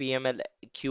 PML-Q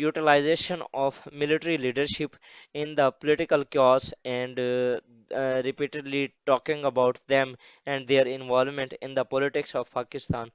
utilization of military leadership in the political chaos, and repeatedly talking about them and their involvement in the politics of Pakistan,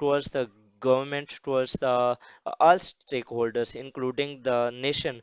towards the government, towards the all stakeholders including the nation,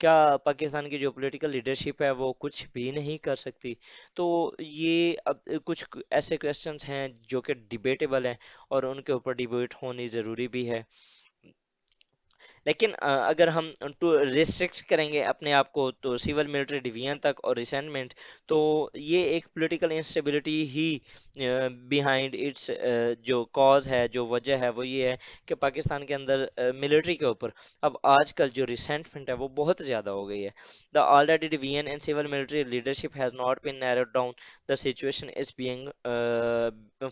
کیا پاکستان کی جو political leadership ہے وہ کچھ بھی نہیں کر سکتی؟ تو یہ اب کچھ ایسے کویسچنس ہیں جو کہ ڈیبیٹیبل ہیں، اور ان کے اوپر ڈیبیٹ ہونی ضروری بھی ہے. لیکن اگر ہم ٹو ریسٹرکٹ کریں گے اپنے آپ کو تو سول ملٹری ڈویژن تک اور ریسینٹمنٹ، تو یہ ایک پولیٹیکل انسٹیبلٹی ہی بیہائنڈ اٹس جو کاز ہے، جو وجہ ہے وہ یہ ہے کہ پاکستان کے اندر ملٹری کے اوپر اب آج کل جو ریسینٹمنٹ ہے وہ بہت زیادہ ہو گئی ہے. The already division in civil military leadership has not been narrowed down. The situation is being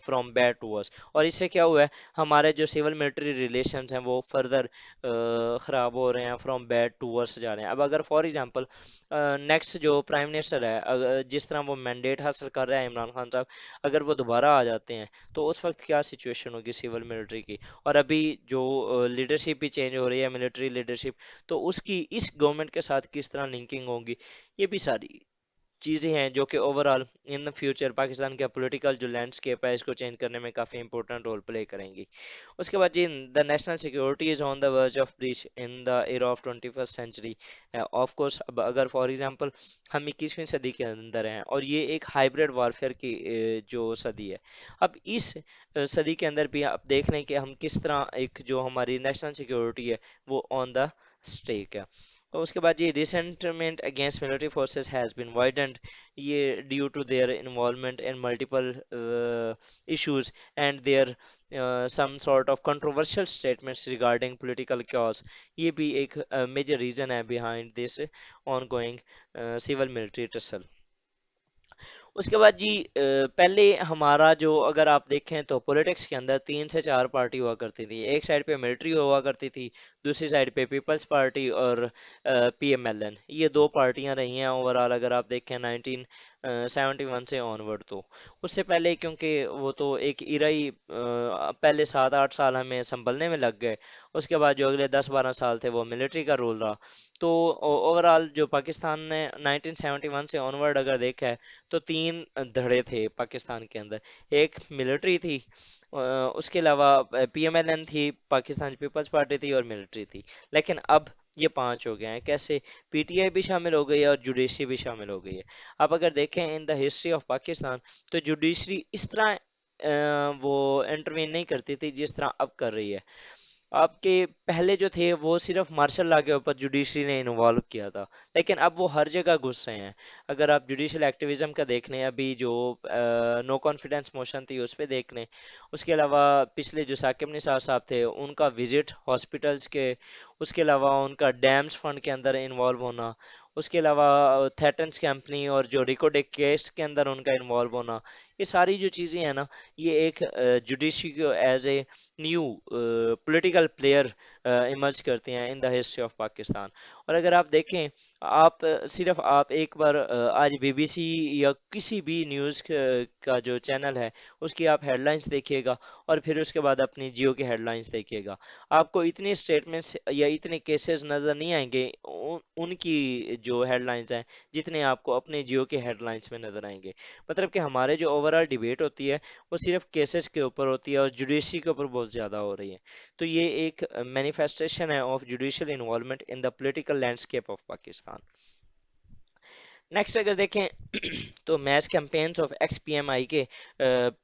from bad to worse. اور اس سے کیا ہوا ہے، ہمارے جو سول ملٹری ریلیشنز ہیں وہ فردر خراب ہو رہے ہیں، فرام بیڈ ٹو ورس جا رہے ہیں. اب اگر فار ایگزامپل نیکسٹ جو پرائم منسٹر ہے، جس طرح وہ مینڈیٹ حاصل کر رہا ہے عمران خان صاحب، اگر وہ دوبارہ آ جاتے ہیں تو اس وقت کیا سچویشن ہوگی سول ملٹری کی؟ اور ابھی جو لیڈرشپ بھی چینج ہو رہی ہے، ملٹری لیڈرشپ، تو اس کی اس گورنمنٹ کے ساتھ کس طرح لنکنگ ہوگی؟ یہ بھی ساری چیزیں ہیں جو کہ over all in future Pakistan کا پولیٹیکل جو لینڈسکیپ ہے اس کو چینج کرنے میں کافی امپورٹنٹ رول پلے کریں گی. اس کے بعد جی، the national security is on the verge of breach in the era of 21st century. Of course اب اگر فار ایگزامپل ہم 21ویں صدی کے اندر ہیں اور یہ ایک ہائبرڈ وارفیئر کی جو صدی ہے، اب اس صدی کے اندر بھی آپ دیکھ لیں کہ ہم کس طرح ایک جو ہماری نیشنل سیکورٹی ہے وہ آن دا اسٹیک ہے. اور اس کے بعد یہ resentment against military forces has been widened, یہ due to their involvement in multiple issues and their some sort of controversial statements regarding political chaos. یہ بھی ایک میجر ریزن ہے behind this ongoing civil military tussle. اس کے بعد جی، پہلے ہمارا جو اگر آپ دیکھیں تو پولیٹکس کے اندر 3 سے 4 پارٹی ہوا کرتی تھی. ایک سائڈ پہ ملٹری ہوا کرتی تھی، دوسری سائڈ پہ پیپلز پارٹی اور پی ایم ایل این. یہ دو پارٹیاں رہی ہیں اوور آل اگر آپ دیکھیں 1971 سے آن ورڈ. تو اس سے پہلے کیونکہ وہ تو ایک ایرا ہی پہلے 7 8 سال ہمیں سنبھلنے میں لگ گئے، اس کے بعد جو اگلے 10 12 سال تھے وہ ملٹری کا رول رہا. تو اوور آل جو پاکستان نے 1971 سے آن ورڈ اگر دیکھا ہے تو 3 دھڑے تھے پاکستان کے اندر. ایک ملٹری تھی، اس کے علاوہ پی ایم ایل این تھی، پاکستان پیپلز پارٹی تھی، اور ملٹری تھی. لیکن اب یہ 5 ہو گئے ہیں. کیسے؟ پی ٹی آئی بھی شامل ہو گئی ہے اور جوڈیشری بھی شامل ہو گئی ہے. آپ اگر دیکھیں ان دا ہسٹری آف پاکستان تو جوڈیشری اس طرح وہ انٹروین نہیں کرتی تھی جس طرح اب کر رہی ہے. آپ کے پہلے جو تھے وہ صرف مارشل لا کے اوپر جوڈیشری نے انوالو کیا تھا، لیکن اب وہ ہر جگہ گھس رہے ہیں. اگر آپ جوڈیشل ایکٹیویزم کا دیکھ لیں، ابھی جو نو کانفیڈنس موشن تھی اس پہ دیکھ لیں. اس کے علاوہ پچھلے جو ثاقب نثار صاحب تھے ان کا وزٹ ہاسپٹلس کے، اس کے علاوہ ان کا ڈیمز فنڈ کے اندر انوالو ہونا، اس کے علاوہ تھیٹنس کمپنی اور جو ریکوڈک کیس کے اندر ان کا انوالو ہونا، یہ ساری جو چیزیں ہیں نا، یہ ایک جوڈیشری کو as a new political player emerge کرتے ہیں ان دا ہسٹری آف پاکستان. اور اگر آپ دیکھیں، آپ صرف آپ ایک بار آج بی بی سی یا کسی بھی نیوز کا جو چینل ہے اس کی آپ ہیڈ لائنز دیکھیے گا، اور پھر اس کے بعد اپنی جیو کی ہیڈ لائنز دیکھیے گا، آپ کو اتنی اسٹیٹمنٹس یا اتنے کیسز نظر نہیں آئیں گے ان کی جو ہیڈ لائنز ہیں جتنے آپ کو اپنے جیو کے ہیڈ لائنز میں نظر آئیں گے. مطلب کہ ہمارے جو اوور آل ڈیبیٹ ہوتی ہے وہ صرف کیسز کے اوپر ہوتی ہے اور جوڈیشری کے اوپر بہت زیادہ ہو رہی ہے. تو یہ ایک مینیفیسٹیشن ہے of judicial involvement in the political landscape of Pakistan. Next اگر دیکھیں تو mass campaigns of ex P M I K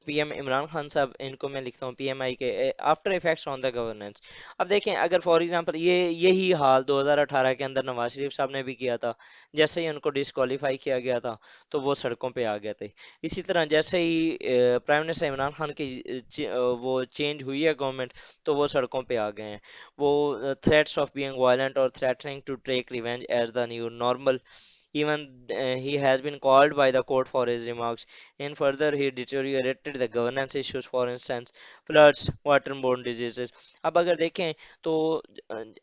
P M Imran Khan صاحب، ان کو میں لکھتا ہوں پی ایم آئی کے after effects on the governance. اب دیکھیں اگر فار ایگزامپل یہی حال 2018 کے اندر نواز شریف صاحب نے بھی کیا تھا. جیسے ہی ان کو ڈسکوالیفائی کیا گیا تھا تو وہ سڑکوں پہ آ گئے تھے. اسی طرح جیسے ہی پرائم منسٹر عمران خان کی وہ چینج ہوئی ہے گورنمنٹ تو وہ سڑکوں پہ آ گئے ہیں. وہ تھریٹس آف بینگ وائلنٹ اور threatening to take revenge as the new normal. Even he has been called by the court for his remarks. In further, he deteriorated the governance issues, for instance, floods, waterborne diseases. اب اگر دیکھیں تو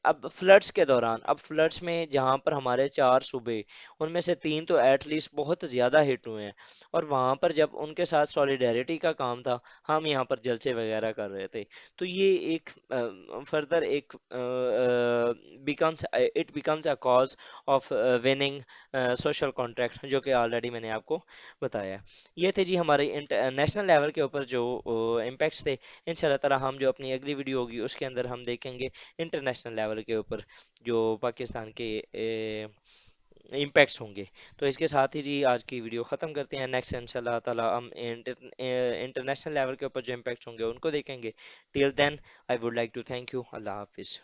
اب floods کے دوران، اب floods میں جہاں پر ہمارے 4 صوبے، ان میں سے 3 تو ایٹ لیسٹ بہت زیادہ ہٹ ہوئے ہیں، اور وہاں پر جب ان کے ساتھ سولیڈیرٹی کا کام تھا، ہم یہاں پر جلسے وغیرہ کر رہے تھے. تو یہ ایک فردر ایک becomes it becomes a cause of winning social contract, جو کہ آلریڈی میں نے آپ کو بتایا ہے. یہ تھے جی ہمارے نیشنل لیول کے اوپر جو امپیکٹس تھے. انشاءاللہ تعالی ہم جو اپنی اگلی ویڈیو ہوگی اس کے اندر ہم دیکھیں گے انٹرنیشنل لیول کے اوپر جو پاکستان کے امپیکٹس ہوں گے. تو اس کے ساتھ ہی جی آج کی ویڈیو ختم کرتے ہیں. نیکسٹ انشاءاللہ تعالی ہم انٹرنیشنل لیول کے اوپر جو امپیکٹس ہوں گے ان کو دیکھیں گے. Till then I would like to thank you. اللہ حافظ.